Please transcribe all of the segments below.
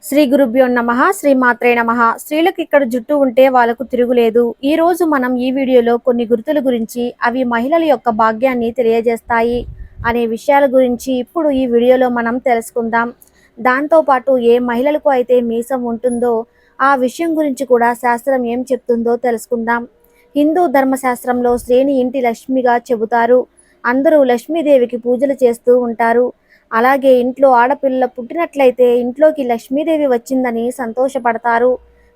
శ్రీ గురుభ్యో నమః శ్రీ మాత్రే నమః. స్త్రీలకు ఇక్కడ జుట్టు ఉంటే వాళ్ళకు తిరుగులేదు. ఈ రోజు మనం ఈ వీడియోలో కొన్ని గుర్తుల గురించి, అవి మహిళల యొక్క భాగ్యాన్ని తెలియజేస్తాయి అనే విషయాల గురించి ఇప్పుడు ఈ వీడియోలో మనం తెలుసుకుందాం. దాంతోపాటు ఏ మహిళలకు అయితే మీసం ఉంటుందో ఆ విషయం గురించి కూడా శాస్త్రం ఏం చెప్తుందో తెలుసుకుందాం. హిందూ ధర్మశాస్త్రంలో స్త్రీని ఇంటి లక్ష్మిగా చెబుతారు. అందరూ లక్ష్మీదేవికి పూజలు చేస్తూ ఉంటారు. అలాగే ఇంట్లో ఆడపిల్ల పుట్టినట్లయితే ఇంట్లోకి లక్ష్మీదేవి వచ్చిందని సంతోషపడతారు.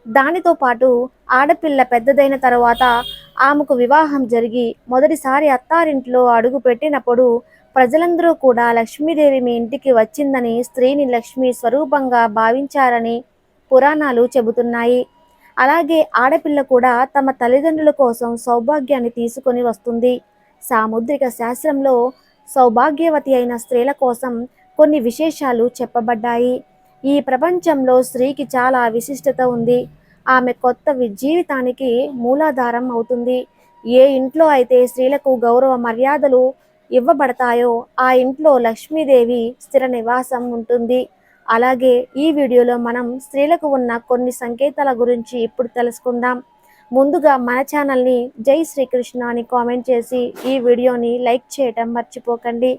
దానితో పాటు ఆడపిల్ల పెద్దదైన తరువాత ఆమెకు వివాహం జరిగి మొదటిసారి అత్తారింట్లో అడుగు పెట్టినప్పుడు ప్రజలందరూ కూడా లక్ష్మీదేవి మీ ఇంటికి వచ్చిందని, స్త్రీని లక్ష్మీ స్వరూపంగా భావించారని పురాణాలు చెబుతున్నాయి. అలాగే ఆడపిల్ల కూడా తమ తల్లిదండ్రుల కోసం సౌభాగ్యాన్ని తీసుకొని వస్తుంది. సాముద్రిక శాస్త్రంలో సౌభాగ్యవతి అయిన స్త్రీల కోసం కొన్ని విశేషాలు చెప్పబడ్డాయి. ఈ ప్రపంచంలో స్త్రీకి చాలా విశిష్టత ఉంది. ఆమె కొత్త జీవితానికి మూలాధారం అవుతుంది. ఏ ఇంట్లో అయితే స్త్రీలకు గౌరవ మర్యాదలు ఇవ్వబడతాయో ఆ ఇంట్లో లక్ష్మీదేవి స్థిర నివాసం ఉంటుంది. అలాగే ఈ వీడియోలో మనం స్త్రీలకు ఉన్న కొన్ని సంకేతాల గురించి ఇప్పుడు తెలుసుకుందాం. ముందుగా మన ఛానల్ని జై శ్రీకృష్ణ అని కామెంట్ చేసి ఈ వీడియోని లైక్ చేయటం మర్చిపోకండి.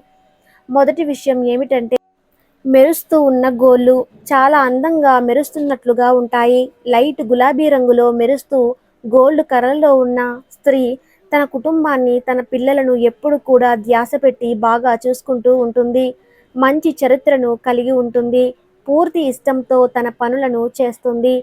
మొదటి విషయం ఏమిటంటే, మెరుస్తూ ఉన్న గోళ్ళు చాలా అందంగా మెరుస్తున్నట్లుగా ఉంటాయి. లైట్ గులాబీ రంగులో మెరుస్తూ గోల్డ్ కలర్లో ఉన్న స్త్రీ తన కుటుంబాన్ని, తన పిల్లలను ఎప్పుడు కూడా ధ్యాస పెట్టి బాగా చూసుకుంటూ ఉంటుంది. మంచి చరిత్రను కలిగి ఉంటుంది. పూర్తి ఇష్టంతో తన పనులను చేస్తుంది.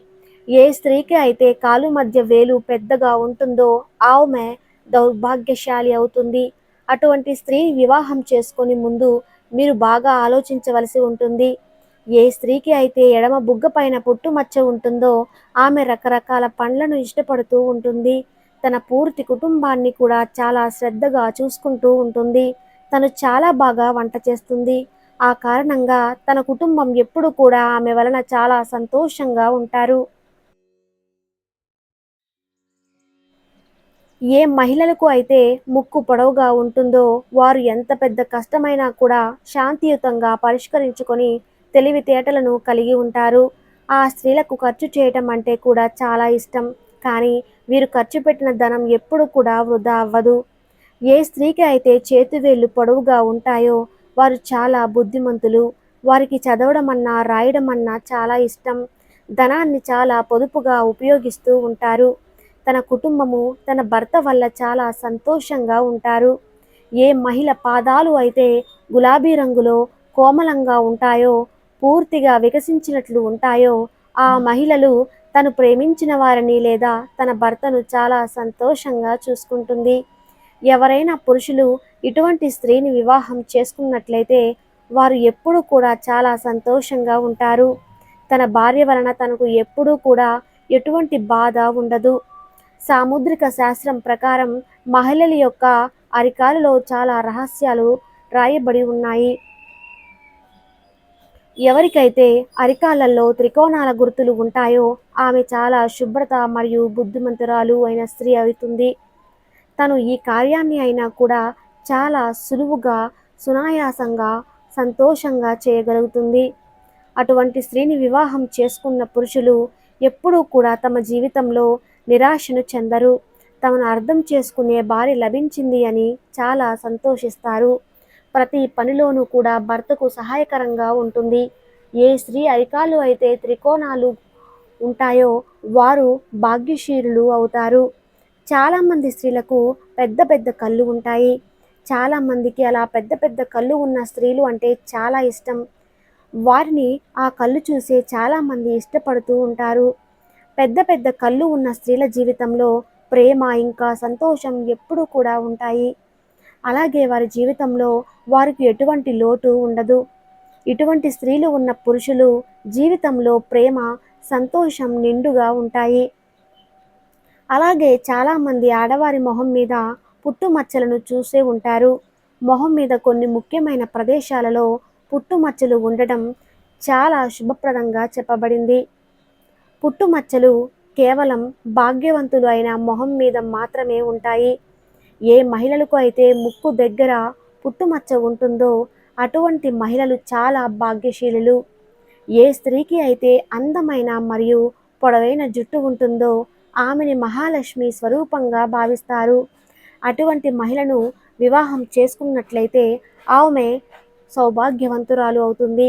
ఏ స్త్రీకి అయితే కాలు మధ్య వేలు పెద్దగా ఉంటుందో ఆమె దౌర్భాగ్యశాలి అవుతుంది. అటువంటి స్త్రీ వివాహం చేసుకొని ముందు మీరు బాగా ఆలోచించవలసి ఉంటుంది. ఏ స్త్రీకి అయితే ఎడమ బుగ్గ పైన పుట్టుమచ్చ ఉంటుందో ఆమె రకరకాల పండ్లను ఇష్టపడుతూ ఉంటుంది. తన పూర్తి కుటుంబాన్ని కూడా చాలా శ్రద్ధగా చూసుకుంటూ ఉంటుంది. తను చాలా బాగా వంట చేస్తుంది. ఆ కారణంగా తన కుటుంబం ఎప్పుడు కూడా ఆమె వలన చాలా సంతోషంగా ఉంటారు. ఏ మహిళలకు అయితే ముక్కు పొడవుగా ఉంటుందో వారు ఎంత పెద్ద కష్టమైనా కూడా శాంతియుతంగా పరిష్కరించుకొని తెలివితేటలను కలిగి ఉంటారు. ఆ స్త్రీలకు ఖర్చు చేయటం అంటే కూడా చాలా ఇష్టం. కానీ వీరు ఖర్చు పెట్టిన ధనం ఎప్పుడు కూడా వృధా అవ్వదు. ఏ స్త్రీకి అయితే చేతివేళ్లు పొడవుగా ఉంటాయో వారు చాలా బుద్ధిమంతులు. వారికి చదవడం అన్నా రాయడం అన్నా చాలా ఇష్టం. ధనాన్ని చాలా పొదుపుగా ఉపయోగిస్తూ ఉంటారు. తన కుటుంబము, తన భర్త వల్ల చాలా సంతోషంగా ఉంటారు. ఏ మహిళ పాదాలు అయితే గులాబీ రంగులో కోమలంగా ఉంటాయో, పూర్తిగా వికసించినట్లు ఉంటాయో ఆ మహిళలు తను ప్రేమించిన వారిని లేదా తన భర్తను చాలా సంతోషంగా చూసుకుంటుంది. ఎవరైనా పురుషులు ఇటువంటి స్త్రీని వివాహం చేసుకున్నట్లయితే వారు ఎప్పుడూ కూడా చాలా సంతోషంగా ఉంటారు. తన భార్య వలన తనకు ఎప్పుడూ కూడా ఎటువంటి బాధ ఉండదు. సాముద్రిక శాస్త్రం ప్రకారం మహిళల యొక్క అరికాలలో చాలా రహస్యాలు రాయబడి ఉన్నాయి. ఎవరికైతే అరికాలలో త్రికోణాల గుర్తులు ఉంటాయో ఆమె చాలా శుభ్రత మరియు బుద్ధిమంతురాలు అయిన స్త్రీ అవుతుంది. తను ఈ కార్యాన్ని అయినా కూడా చాలా సులువుగా, సునాయాసంగా, సంతోషంగా చేయగలుగుతుంది. అటువంటి స్త్రీని వివాహం చేసుకున్న పురుషులు ఎప్పుడూ కూడా తమ జీవితంలో నిరాశను చెందరు. తమను అర్థం చేసుకునే భార్య లభించింది అని చాలా సంతోషిస్తారు. ప్రతి పనిలోనూ కూడా భర్తకు సహాయకరంగా ఉంటుంది. ఏ స్త్రీ అరికాలు అయితే త్రికోణాలు ఉంటాయో వారు భాగ్యశీలులు అవుతారు. చాలామంది స్త్రీలకు పెద్ద పెద్ద కళ్ళు ఉంటాయి. చాలామందికి అలా పెద్ద పెద్ద కళ్ళు ఉన్న స్త్రీలు అంటే చాలా ఇష్టం. వారిని ఆ కళ్ళు చూసే చాలామంది ఇష్టపడుతూ ఉంటారు. పెద్ద పెద్ద కళ్ళు ఉన్న స్త్రీల జీవితంలో ప్రేమ ఇంకా సంతోషం ఎప్పుడూ కూడా ఉంటాయి. అలాగే వారి జీవితంలో వారికి ఎటువంటి లోటు ఉండదు. ఇటువంటి స్త్రీలు ఉన్న పురుషులు జీవితంలో ప్రేమ, సంతోషం నిండుగా ఉంటాయి. అలాగే చాలామంది ఆడవారి మొహం మీద పుట్టుమచ్చలను చూసే ఉంటారు. మొహం మీద కొన్ని ముఖ్యమైన ప్రదేశాలలో పుట్టుమచ్చలు ఉండటం చాలా శుభప్రదంగా చెప్పబడింది. పుట్టుమచ్చలు కేవలం భాగ్యవంతులు అయిన మొహం మీద మాత్రమే ఉంటాయి. ఏ మహిళలకు అయితే ముక్కు దగ్గర పుట్టుమచ్చ ఉంటుందో అటువంటి మహిళలు చాలా భాగ్యశీలులు. ఏ స్త్రీకి అయితే అందమైన మరియు పొడవైన జుట్టు ఉంటుందో ఆమెని మహాలక్ష్మి స్వరూపంగా భావిస్తారు. అటువంటి మహిళను వివాహం చేసుకున్నట్లయితే ఆమె సౌభాగ్యవంతురాలు అవుతుంది.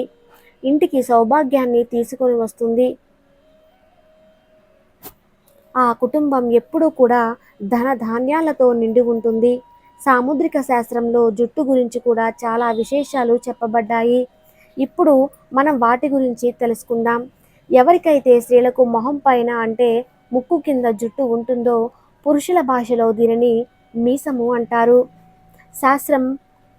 ఇంటికి సౌభాగ్యాన్ని తీసుకొని వస్తుంది. ఆ కుటుంబం ఎప్పుడూ కూడా ధన ధాన్యాలతో నిండి ఉంటుంది. సాముద్రిక శాస్త్రంలో జుట్టు గురించి కూడా చాలా విశేషాలు చెప్పబడ్డాయి. ఇప్పుడు మనం వాటి గురించి తెలుసుకుందాం. ఎవరికైతే స్త్రీలకు మొహం పైన అంటే ముక్కు కింద జుట్టు ఉంటుందో పురుషుల భాషలో దీనిని మీసము అంటారు. శాస్త్రం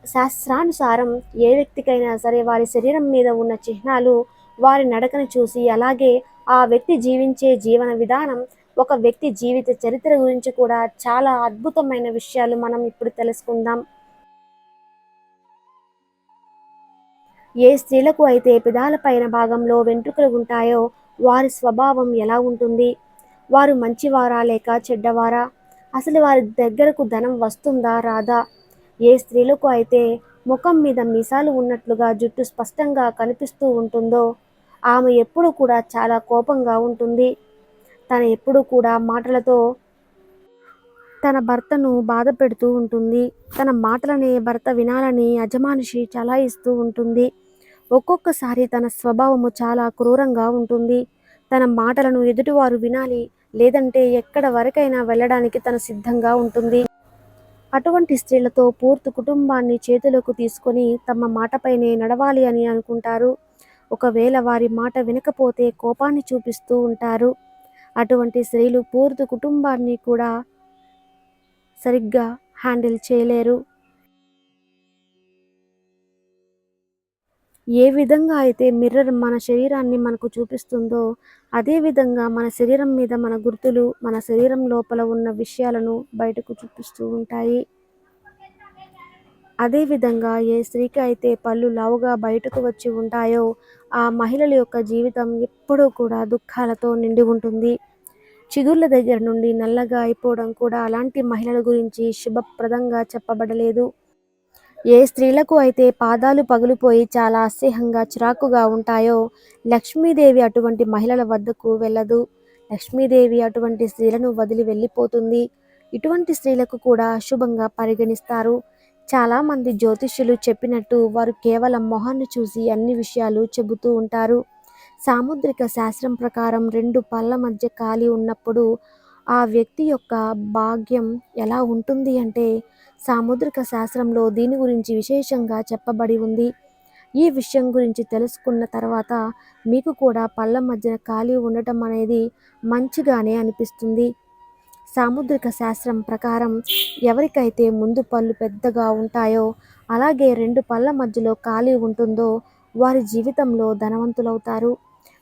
శాస్త్రానుసారం ఏ వ్యక్తికైనా సరే వారి శరీరం మీద ఉన్న చిహ్నాలు వారి నడకను చూసి, అలాగే ఆ వ్యక్తి జీవించే జీవన విధానం, ఒక వ్యక్తి జీవిత చరిత్ర గురించి కూడా చాలా అద్భుతమైన విషయాలు మనం ఇప్పుడు తెలుసుకుందాం. ఏ స్త్రీలకు అయితే పెదాల పైన భాగంలో వెంట్రుకలు ఉంటాయో వారి స్వభావం ఎలా ఉంటుంది, వారు మంచివారా లేక చెడ్డవారా, అసలు వారి దగ్గరకు ధనం వస్తుందా రాదా, ఏ స్త్రీలకు అయితే ముఖం మీద మీసాలు ఉన్నట్లుగా జుట్టు స్పష్టంగా కనిపిస్తూ ఉంటుందో ఆమె ఎప్పుడు కూడా చాలా కోపంగా ఉంటుంది. తను ఎప్పుడు కూడా మాటలతో తన భర్తను బాధ పెడుతూ ఉంటుంది. తన మాటలనే భర్త వినాలని అజమానిషి చలాయిస్తూ ఉంటుంది. ఒక్కొక్కసారి తన స్వభావము చాలా క్రూరంగా ఉంటుంది. తన మాటలను ఎదుటివారు వినాలి, లేదంటే ఎక్కడ వరకైనా వెళ్ళడానికి తను సిద్ధంగా ఉంటుంది. అటువంటి స్త్రీలతో పూర్తి కుటుంబాన్ని చేతులకు తీసుకొని తమ మాటపైనే నడవాలి అని అనుకుంటారు. ఒకవేళ వారి మాట వినకపోతే కోపాన్ని చూపిస్తూ ఉంటారు. అటువంటి స్త్రీలు పూర్తి కుటుంబాన్ని కూడా సరిగ్గా హ్యాండిల్ చేయలేరు. ఏ విధంగా అయితే మిర్రర్ మన శరీరాన్ని మనకు చూపిస్తుందో అదే విధంగా మన శరీరం మీద మన గుర్తులు, మన శరీరం లోపల ఉన్న విషయాలను బయటకు చూపిస్తూ ఉంటాయి. అదేవిధంగా ఏ స్త్రీకి అయితే పళ్ళు లావుగా బయటకు వచ్చి ఉంటాయో ఆ మహిళల యొక్క జీవితం ఎప్పుడూ కూడా దుఃఖాలతో నిండి ఉంటుంది. చిగుర్ల దగ్గర నుండి నల్లగా అయిపోవడం కూడా అలాంటి మహిళల గురించి శుభప్రదంగా చెప్పబడలేదు. ఏ స్త్రీలకు అయితే పాదాలు పగిలిపోయి చాలా అసహ్యంగా చిరాకుగా ఉంటాయో లక్ష్మీదేవి అటువంటి మహిళల వద్దకు వెళ్ళదు. లక్ష్మీదేవి అటువంటి స్త్రీలను వదిలి వెళ్ళిపోతుంది. ఇటువంటి స్త్రీలకు కూడా అశుభంగా పరిగణిస్తారు. చాలామంది జ్యోతిష్యులు చెప్పినట్టు వారు కేవలం మొహాన్ని చూసి అన్ని విషయాలు చెబుతూ ఉంటారు. సాముద్రిక శాస్త్రం ప్రకారం రెండు పళ్ళ మధ్య ఖాళీ ఉన్నప్పుడు ఆ వ్యక్తి యొక్క భాగ్యం ఎలా ఉంటుంది అంటే సాముద్రిక శాస్త్రంలో దీని గురించి విశేషంగా చెప్పబడి ఉంది. ఈ విషయం గురించి తెలుసుకున్న తర్వాత మీకు కూడా పళ్ళ మధ్యన ఖాళీ ఉండటం అనేది మంచిగానే అనిపిస్తుంది. సాముద్రిక శాస్త్రం ప్రకారం ఎవరికైతే ముందు పళ్ళు పెద్దగా ఉంటాయో అలాగే రెండు పళ్ళ మధ్యలో ఖాళీ ఉంటుందో వారి జీవితంలో ధనవంతులవుతారు.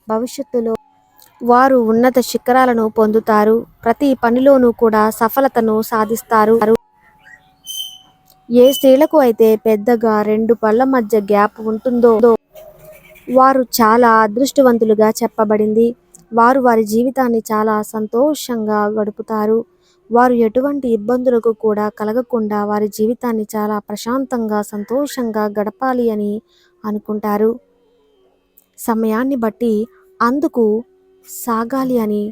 భవిష్యత్తులో వారు ఉన్నత శిఖరాలను పొందుతారు. ప్రతి పనిలోనూ కూడా సఫలతను సాధిస్తారు. ఏ స్త్రీలకు అయితే పెద్దగా రెండు పళ్ళ మధ్య గ్యాప్ ఉంటుందో వారు చాలా అదృష్టవంతులుగా చెప్పబడింది. వారు వారి జీవితాన్ని చాలా సంతోషంగా గడుపుతారు. వారు ఎటువంటి ఇబ్బందులకు కూడా కలగకుండా వారి జీవితాన్ని చాలా ప్రశాంతంగా సంతోషంగా గడపాలి అని అనుకుంటారు. సమయాన్ని బట్టి అందుకు సాగాలి అని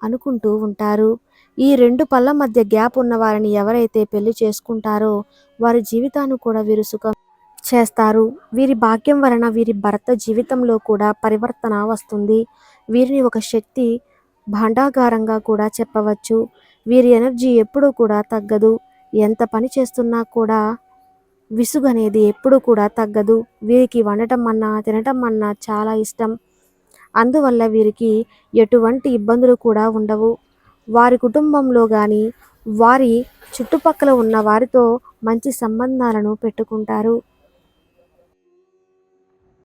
అనుకుంటూ ఉంటారు. ఈ రెండు పళ్ళ మధ్య గ్యాప్ ఉన్న వారిని ఎవరైతే పెళ్లి చేసుకుంటారో వారి జీవితాన్ని కూడా వీరు సుఖం చేస్తారు. వీరి భాగ్యం వలన వీరి భర్త జీవితంలో కూడా పరివర్తన వస్తుంది. వీరిని ఒక శక్తి భాండాగారంగా కూడా చెప్పవచ్చు. వీరి ఎనర్జీ ఎప్పుడూ కూడా తగ్గదు. ఎంత పని చేస్తున్నా కూడా విసుగు అనేది ఎప్పుడూ కూడా తగ్గదు. వీరికి వండటం అన్నా తినటం అన్నా చాలా ఇష్టం. అందువల్ల వీరికి ఎటువంటి ఇబ్బందులు కూడా ఉండవు. వారి కుటుంబంలో కానీ వారి చుట్టుపక్కల ఉన్న వారితో మంచి సంబంధాలను పెట్టుకుంటారు.